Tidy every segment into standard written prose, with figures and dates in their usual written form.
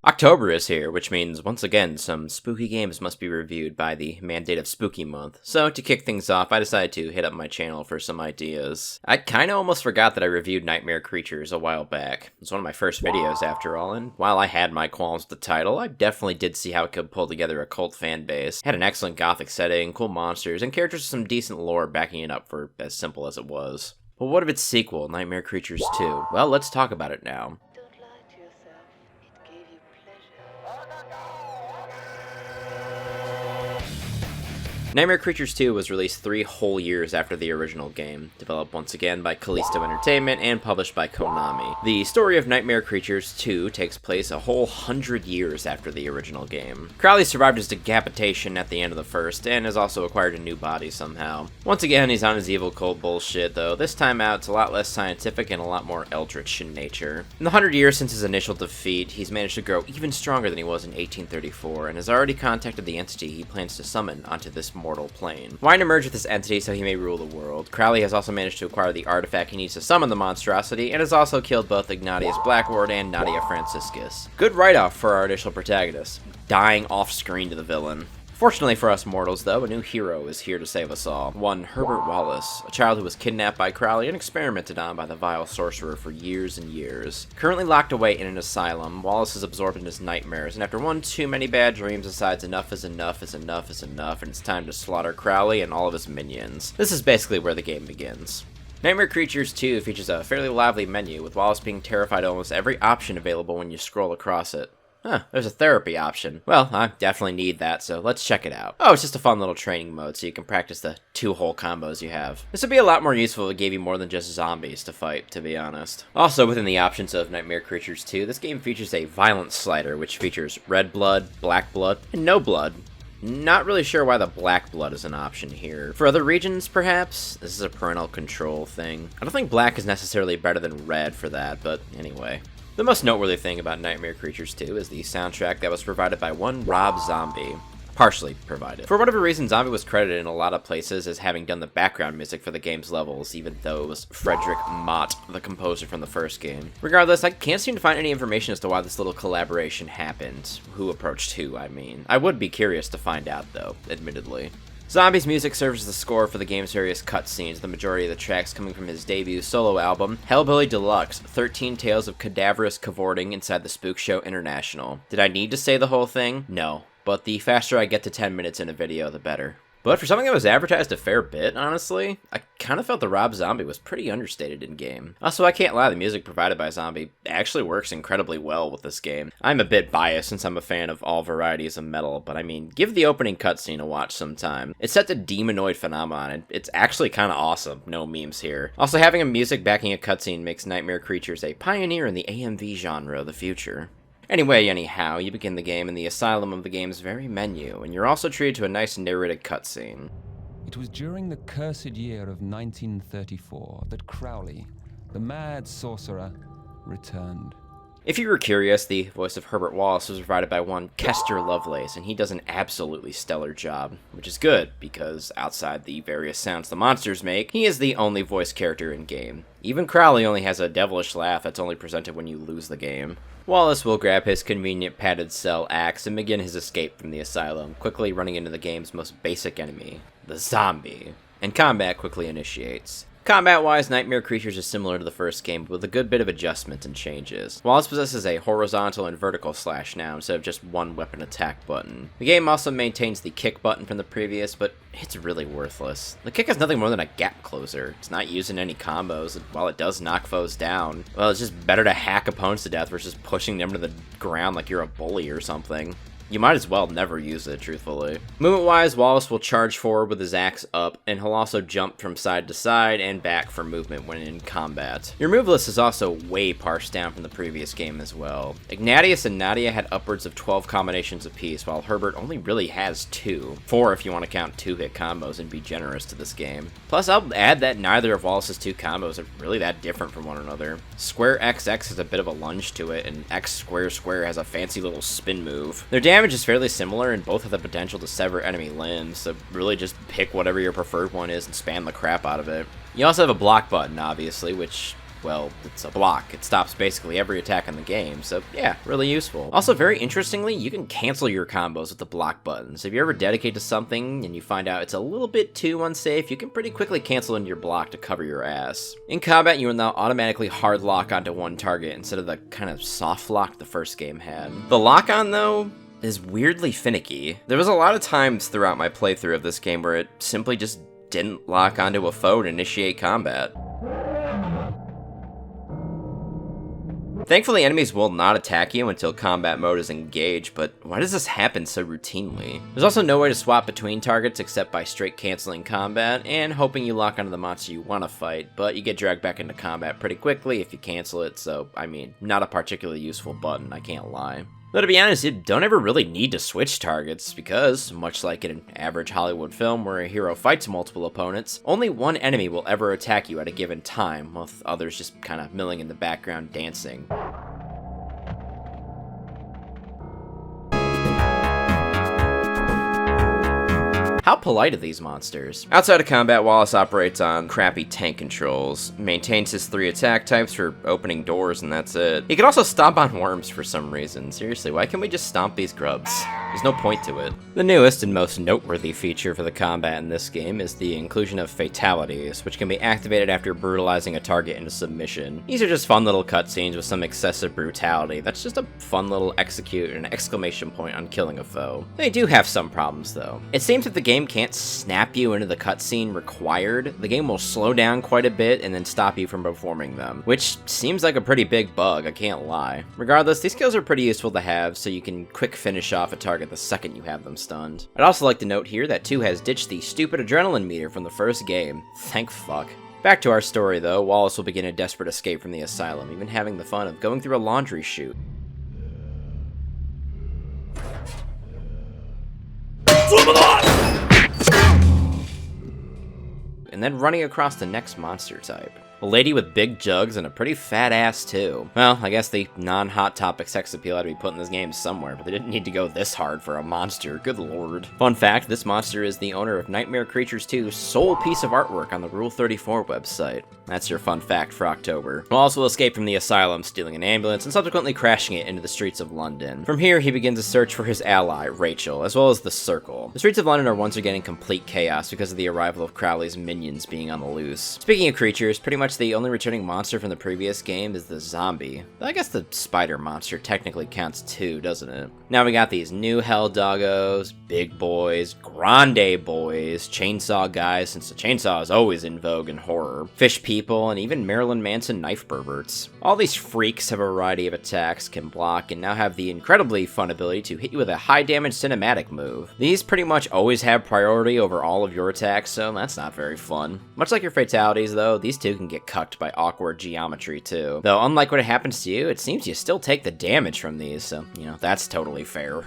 October is here, which means, once again, some spooky games must be reviewed by the mandate of Spooky Month. So, to kick things off, I decided to hit up my channel for some ideas. I kinda almost forgot that I reviewed Nightmare Creatures a while back. It was one of my first videos, after all, and while I had my qualms with the title, I definitely did see how it could pull together a cult fan base. It had an excellent gothic setting, cool monsters, and characters with some decent lore backing it up for as simple as it was. But what of its sequel, Nightmare Creatures 2? Well, let's talk about it now. Nightmare Creatures 2 was released 3 whole years after the original game, developed once again by Callisto Entertainment and published by Konami. The story of Nightmare Creatures 2 takes place a whole 100 years after the original game. Crowley survived his decapitation at the end of the first, and has also acquired a new body somehow. Once again, he's on his evil cold bullshit, though this time out it's a lot less scientific and a lot more eldritch in nature. In the 100 years since his initial defeat, he's managed to grow even stronger than he was in 1834, and has already contacted the entity he plans to summon onto this mortal plane. Wine emerged with this entity so he may rule the world. Crowley has also managed to acquire the artifact he needs to summon the monstrosity, and has also killed both Ignatius Blackward and Nadia Franciscus. Good write-off for our initial protagonist, dying off-screen to the villain. Fortunately for us mortals, though, a new hero is here to save us all. One Herbert Wallace, a child who was kidnapped by Crowley and experimented on by the vile sorcerer for years and years. Currently locked away in an asylum, Wallace is absorbed in his nightmares, and after one too many bad dreams decides enough is enough is enough is enough, and it's time to slaughter Crowley and all of his minions. This is basically where the game begins. Nightmare Creatures 2 features a fairly lively menu, with Wallace being terrified of almost every option available when you scroll across it. Huh, there's a therapy option. Well, I definitely need that, so let's check it out. Oh, it's just a fun little training mode, so you can practice the 2 whole combos you have. This would be a lot more useful if it gave you more than just zombies to fight, to be honest. Also, within the options of Nightmare Creatures 2, this game features a violence slider, which features red blood, black blood, and no blood. Not really sure why the black blood is an option here. For other regions, perhaps? This is a parental control thing. I don't think black is necessarily better than red for that, but anyway. The most noteworthy thing about Nightmare Creatures 2 is the soundtrack that was provided by one Rob Zombie. Partially provided. For whatever reason, Zombie was credited in a lot of places as having done the background music for the game's levels, even though it was Frederick Mott, the composer from the first game. Regardless, I can't seem to find any information as to why this little collaboration happened. Who approached who, I mean. I would be curious to find out, though, admittedly. Zombie's music serves as the score for the game's various cutscenes, the majority of the tracks coming from his debut solo album, Hellbilly Deluxe, 13 Tales of Cadaverous Cavorting Inside the Spook Show International. Did I need to say the whole thing? No. But the faster I get to 10 minutes in a video, the better. But for something that was advertised a fair bit, honestly, I kind of felt the Rob Zombie was pretty understated in-game. Also, I can't lie, the music provided by Zombie actually works incredibly well with this game. I'm a bit biased since I'm a fan of all varieties of metal, but I mean, give the opening cutscene a watch sometime. It's set to Demonoid Phenomenon, and it's actually kind of awesome, no memes here. Also, having a music backing a cutscene makes Nightmare Creatures a pioneer in the AMV genre of the future. Anyway, anyhow, you begin the game in the asylum of the game's very menu, and you're also treated to a nice narrated cutscene. It was during the cursed year of 1934 that Crowley, the mad sorcerer, returned. If you were curious, the voice of Herbert Wallace was provided by one Kester Lovelace, and he does an absolutely stellar job, which is good, because outside the various sounds the monsters make, he is the only voice character in-game. Even Crowley only has a devilish laugh that's only presented when you lose the game. Wallace will grab his convenient padded cell axe and begin his escape from the asylum, quickly running into the game's most basic enemy, the zombie, and combat quickly initiates. Combat-wise, Nightmare Creatures is similar to the first game, but with a good bit of adjustment and changes. Wallace possesses a horizontal and vertical slash now, instead of just one weapon attack button. The game also maintains the kick button from the previous, but it's really worthless. The kick is nothing more than a gap closer. It's not used in any combos, and while it does knock foes down, well, it's just better to hack opponents to death versus pushing them to the ground like you're a bully or something. You might as well never use it, truthfully. Movement-wise, Wallace will charge forward with his axe up, and he'll also jump from side to side and back for movement when in combat. Your move list is also way parsed down from the previous game as well. Ignatius and Nadia had upwards of 12 combinations apiece, while Herbert only really has 2. 4 if you want to count 2-hit combos and be generous to this game. Plus, I'll add that neither of Wallace's 2 combos are really that different from one another. Square XX has a bit of a lunge to it, and X square square has a fancy little spin move. Their damage is fairly similar, and both have the potential to sever enemy limbs, so really just pick whatever your preferred one is and spam the crap out of it. You also have a block button, obviously, which well, it's a block. It stops basically every attack in the game, so yeah, really useful. Also, very interestingly, you can cancel your combos with the block button. So if you ever dedicate to something and you find out it's a little bit too unsafe, you can pretty quickly cancel in your block to cover your ass. In combat, you will now automatically hard lock onto one target instead of the kind of soft lock the first game had. The lock-on, though, is weirdly finicky. There was a lot of times throughout my playthrough of this game where it simply just didn't lock onto a foe to initiate combat. Thankfully, enemies will not attack you until combat mode is engaged, but why does this happen so routinely? There's also no way to swap between targets except by straight canceling combat and hoping you lock onto the monster you want to fight, but you get dragged back into combat pretty quickly if you cancel it, so, I mean, not a particularly useful button, I can't lie. Though to be honest, you don't ever really need to switch targets because, much like in an average Hollywood film where a hero fights multiple opponents, only one enemy will ever attack you at a given time, with others just kind of milling in the background dancing. How polite are these monsters? Outside of combat, Wallace operates on crappy tank controls, maintains his 3 attack types for opening doors, and that's it. He can also stomp on worms for some reason. Seriously, why can't we just stomp these grubs? There's no point to it. The newest and most noteworthy feature for the combat in this game is the inclusion of fatalities, which can be activated after brutalizing a target into submission. These are just fun little cutscenes with some excessive brutality. That's just a fun little execute and an exclamation point on killing a foe. They do have some problems, though. It seems that the game can't snap you into the cutscene required. The game will slow down quite a bit and then stop you from performing them, which seems like a pretty big bug, I can't lie. Regardless, these skills are pretty useful to have, so you can quick finish off a target the second you have them stunned. I'd also like to note here that 2 has ditched the stupid adrenaline meter from the first game. Thank fuck. Back to our story though, Wallace will begin a desperate escape from the asylum, even having the fun of going through a laundry chute. And then running across the next monster type. A lady with big jugs and a pretty fat ass too. Well, I guess the non-hot topic sex appeal had to be put in this game somewhere, but they didn't need to go this hard for a monster, good lord. Fun fact, this monster is the owner of Nightmare Creatures 2's sole piece of artwork on the Rule 34 website. That's your fun fact for October. Wallace will escape from the asylum, stealing an ambulance, and subsequently crashing it into the streets of London. From here, he begins a search for his ally, Rachel, as well as the Circle. The streets of London are once again in complete chaos because of the arrival of Crowley's minions being on the loose. Speaking of creatures, pretty much the only returning monster from the previous game is the zombie. I guess the spider monster technically counts too, doesn't it? Now we got these new hell doggos, big boys, grande boys, chainsaw guys, since the chainsaw is always in vogue in horror, fish people, and even Marilyn Manson knife perverts. All these freaks have a variety of attacks, can block, and now have the incredibly fun ability to hit you with a high damage cinematic move. These pretty much always have priority over all of your attacks, so that's not very fun. Much like your fatalities though, these two can get cucked by awkward geometry too. Though unlike what happens to you, it seems you still take the damage from these, so, you know, that's totally fair.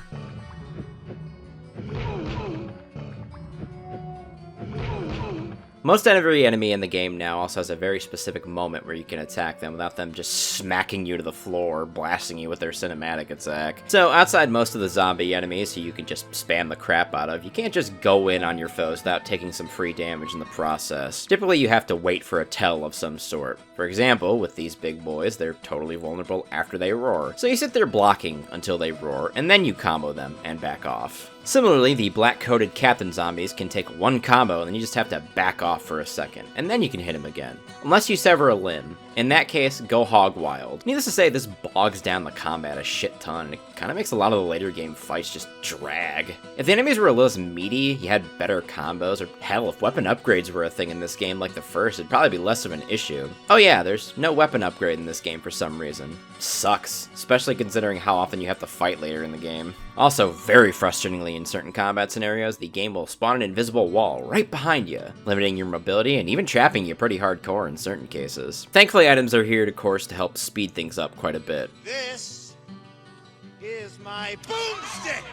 Most every enemy in the game now also has a very specific moment where you can attack them without them just smacking you to the floor, blasting you with their cinematic attack. So outside most of the zombie enemies who you can just spam the crap out of, you can't just go in on your foes without taking some free damage in the process. Typically you have to wait for a tell of some sort. For example, with these big boys, they're totally vulnerable after they roar. So you sit there blocking until they roar, and then you combo them and back off. Similarly, the black-coated captain zombies can take one combo and then you just have to back off for a second, and then you can hit him again. Unless you sever a limb. In that case, go hog wild. Needless to say, this bogs down the combat a shit ton, and it kind of makes a lot of the later game fights just drag. If the enemies were a little less meaty, you had better combos, or hell, if weapon upgrades were a thing in this game like the first, it'd probably be less of an issue. Oh yeah, there's no weapon upgrade in this game for some reason. Sucks, especially considering how often you have to fight later in the game. Also, very frustratingly in certain combat scenarios, the game will spawn an invisible wall right behind you, limiting your mobility and even trapping you pretty hardcore in certain cases. Thankfully, items are here, of course, to help speed things up quite a bit. This is my boomstick!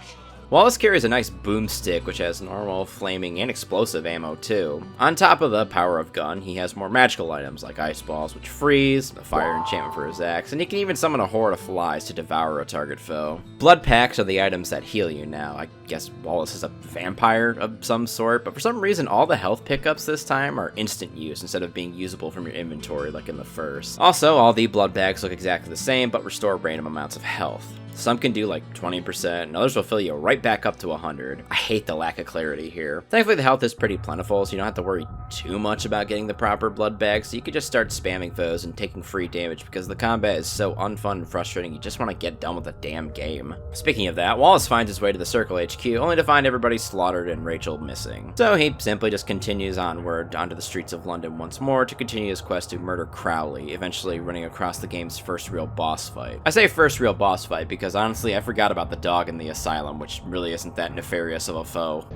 Wallace carries a nice boomstick, which has normal, flaming, and explosive ammo too. On top of the power of gun, he has more magical items like ice balls, which freeze, a fire enchantment for his axe, and he can even summon a horde of flies to devour a target foe. Blood packs are the items that heal you now. I guess Wallace is a vampire of some sort, but for some reason all the health pickups this time are instant use instead of being usable from your inventory like in the first. Also, all the blood bags look exactly the same, but restore random amounts of health. Some can do like 20%, and others will fill you right back up to 100. I hate the lack of clarity here. Thankfully, the health is pretty plentiful, so you don't have to worry too much about getting the proper blood bag, so you can just start spamming foes and taking free damage because the combat is so unfun and frustrating, you just want to get done with the damn game. Speaking of that, Wallace finds his way to the Circle HQ, only to find everybody slaughtered and Rachel missing. So he simply just continues onward onto the streets of London once more to continue his quest to murder Crowley, eventually running across the game's first real boss fight. I say first real boss fight because honestly I forgot about the dog in the asylum, which really isn't that nefarious of a foe.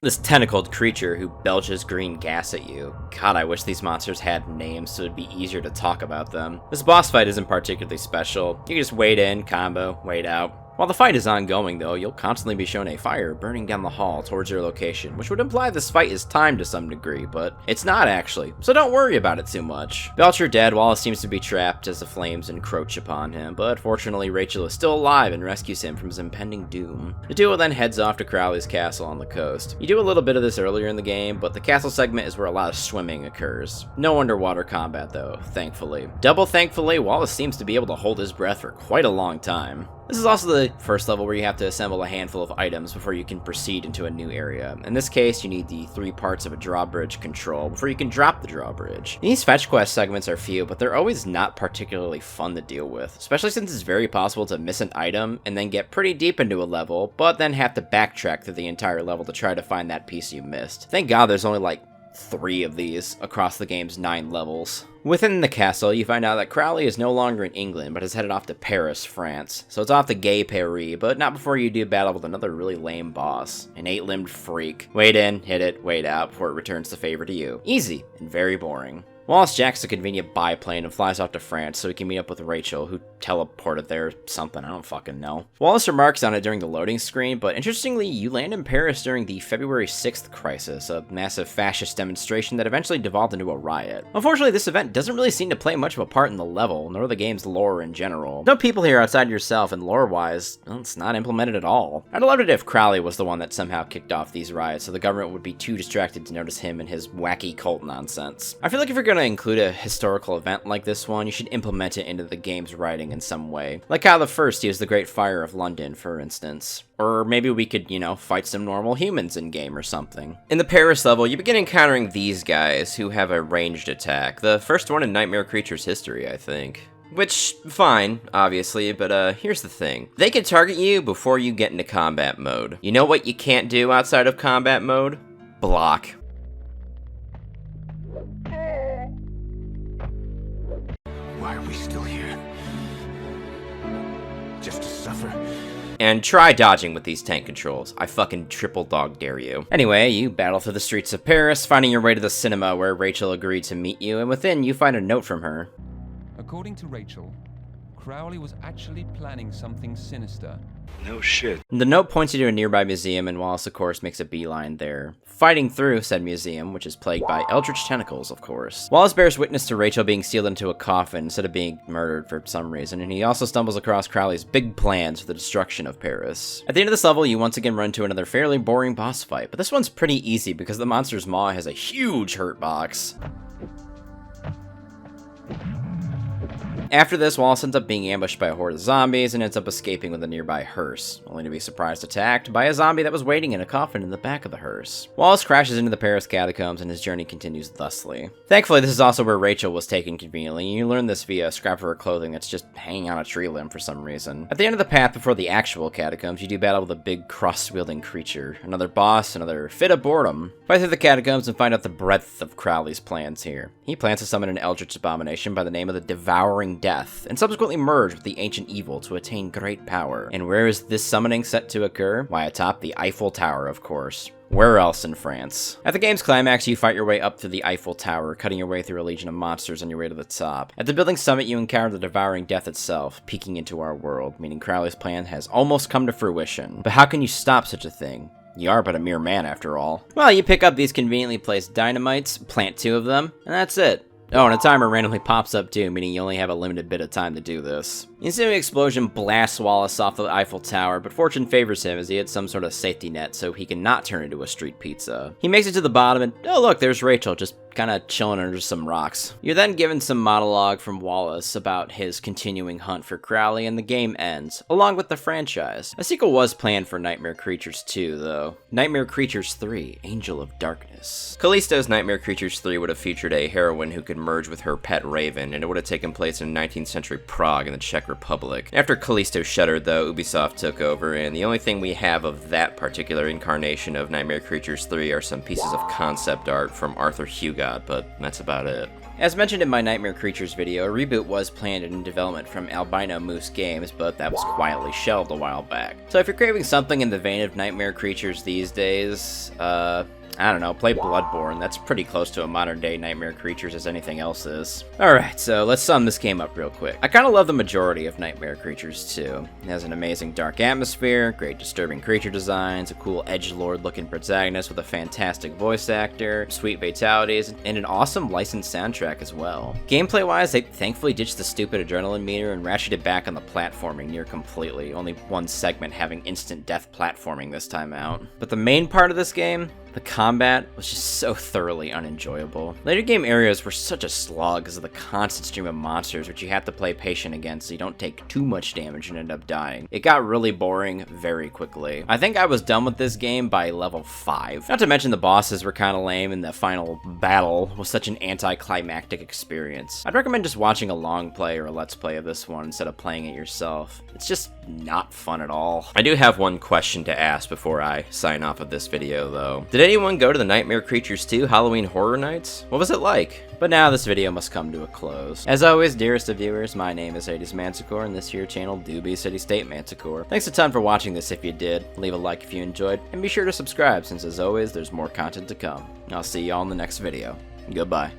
This tentacled creature who belches green gas at you. God, I wish these monsters had names so it'd be easier to talk about them. This boss fight isn't particularly special. You can just wait in, combo, wait out. While the fight is ongoing though, you'll constantly be shown a fire burning down the hall towards your location, which would imply this fight is timed to some degree, but it's not actually, so don't worry about it too much. Belcher dead, Wallace seems to be trapped as the flames encroach upon him, but fortunately Rachel is still alive and rescues him from his impending doom. The duo then heads off to Crowley's castle on the coast. You do a little bit of this earlier in the game, but the castle segment is where a lot of swimming occurs. No underwater combat though, thankfully. Double thankfully, Wallace seems to be able to hold his breath for quite a long time. This is also the first level where you have to assemble a handful of items before you can proceed into a new area. In this case, you need the 3 parts of a drawbridge control before you can drop the drawbridge. These fetch quest segments are few, but they're always not particularly fun to deal with, especially since it's very possible to miss an item and then get pretty deep into a level, but then have to backtrack through the entire level to try to find that piece you missed. Thank God there's only like 3 of these across the game's 9 levels. Within the castle, you find out that Crowley is no longer in England, but is headed off to Paris, France. So it's off to Gay Paris, but not before you do battle with another really lame boss, an 8-limbed freak. Wait in, hit it, wait out, before it returns the favor to you. Easy, and very boring. Wallace jacks a convenient biplane and flies off to France so he can meet up with Rachel, who teleported there something, I don't fucking know. Wallace remarks on it during the loading screen, but interestingly, you land in Paris during the February 6th crisis, a massive fascist demonstration that eventually devolved into a riot. Unfortunately, this event doesn't really seem to play much of a part in the level, nor the game's lore in general. No people here outside yourself, and lore-wise, well, it's not implemented at all. I'd have loved it if Crowley was the one that somehow kicked off these riots, so the government would be too distracted to notice him and his wacky cult nonsense. I feel like if you're gonna include a historical event like this one, you should implement it into the game's writing in some way. Like how the first used the Great Fire of London, for instance. Or maybe we could, fight some normal humans in-game or something. In the Paris level, you begin encountering these guys who have a ranged attack. The first one in Nightmare Creatures history, I think. Which, fine, obviously, but here's the thing. They can target you before you get into combat mode. You know what you can't do outside of combat mode? Block. Why are we still here? Just to suffer? And try dodging with these tank controls. I fucking triple dog dare you. Anyway, you battle through the streets of Paris, finding your way to the cinema where Rachel agreed to meet you, and within you find a note from her. According to Rachel, Crowley was actually planning something sinister. No shit. The note points you to a nearby museum, and Wallace, of course, makes a beeline there. Fighting through said museum, which is plagued by eldritch tentacles, of course. Wallace bears witness to Rachel being sealed into a coffin instead of being murdered for some reason, and he also stumbles across Crowley's big plans for the destruction of Paris. At the end of this level, you once again run into another fairly boring boss fight, but this one's pretty easy because the monster's maw has a huge hurt box. After this, Wallace ends up being ambushed by a horde of zombies and ends up escaping with a nearby hearse, only to be surprised attacked by a zombie that was waiting in a coffin in the back of the hearse. Wallace crashes into the Paris catacombs and his journey continues thusly. Thankfully, this is also where Rachel was taken conveniently, and you learn this via a scrap of her clothing that's just hanging on a tree limb for some reason. At the end of the path before the actual catacombs, you do battle with a big cross-wielding creature, another boss, another fit of boredom. Fight through the catacombs and find out the breadth of Crowley's plans here. He plans to summon an eldritch abomination by the name of the Devouring death, and subsequently merge with the ancient evil to attain great power. And where is this summoning set to occur? Why, atop the Eiffel Tower, of course. Where else in France? At the game's climax, you fight your way up through the Eiffel Tower, cutting your way through a legion of monsters on your way to the top. At the building's summit, you encounter the devouring death itself, peeking into our world, meaning Crowley's plan has almost come to fruition. But how can you stop such a thing? You are but a mere man, after all. Well, you pick up these conveniently placed dynamites, plant 2 of them, and that's it. Oh, and a timer randomly pops up too, meaning you only have a limited bit of time to do this. The ensuing explosion blasts Wallace off the Eiffel Tower, but fortune favors him as he hits some sort of safety net so he can not turn into a street pizza. He makes it to the bottom and, oh look, there's Rachel, just kind of chilling under some rocks. You're then given some monologue from Wallace about his continuing hunt for Crowley, and the game ends, along with the franchise. A sequel was planned for Nightmare Creatures 2, though. Nightmare Creatures 3, Angel of Darkness. Callisto's Nightmare Creatures 3 would have featured a heroine who could merge with her pet raven, and it would have taken place in 19th century Prague in the Czech Republic. After Callisto shuttered, though, Ubisoft took over, and the only thing we have of that particular incarnation of Nightmare Creatures 3 are some pieces of concept art from Arthur Hugot, but that's about it. As mentioned in my Nightmare Creatures video, a reboot was planned and in development from Albino Moose Games, but that was quietly shelved a while back. So if you're craving something in the vein of Nightmare Creatures these days, I don't know, play Bloodborne. That's pretty close to a modern day Nightmare Creatures as anything else is. Alright, so let's sum this game up real quick. I kinda love the majority of Nightmare Creatures 2. It has an amazing dark atmosphere, great disturbing creature designs, a cool edgelord looking protagonist with a fantastic voice actor, sweet fatalities, and an awesome licensed soundtrack as well. Gameplay wise, they thankfully ditched the stupid adrenaline meter and ratcheted back on the platforming near completely, only one segment having instant death platforming this time out. But the main part of this game, the combat, was just so thoroughly unenjoyable. Later game areas were such a slog because of the constant stream of monsters which you have to play patient against so you don't take too much damage and end up dying. It got really boring very quickly. I think I was done with this game by level 5. Not to mention the bosses were kinda lame and the final battle was such an anticlimactic experience. I'd recommend just watching a long play or a let's play of this one instead of playing it yourself. It's just not fun at all. I do have one question to ask before I sign off of this video though. Did anyone go to the Nightmare Creatures 2 Halloween Horror Nights? What was it like? But now this video must come to a close. As always, dearest of viewers, my name is HadesManticore, and this here channel do be CityStateManticore. Thanks a ton for watching this if you did. Leave a like if you enjoyed, and be sure to subscribe since as always, there's more content to come. I'll see y'all in the next video. Goodbye.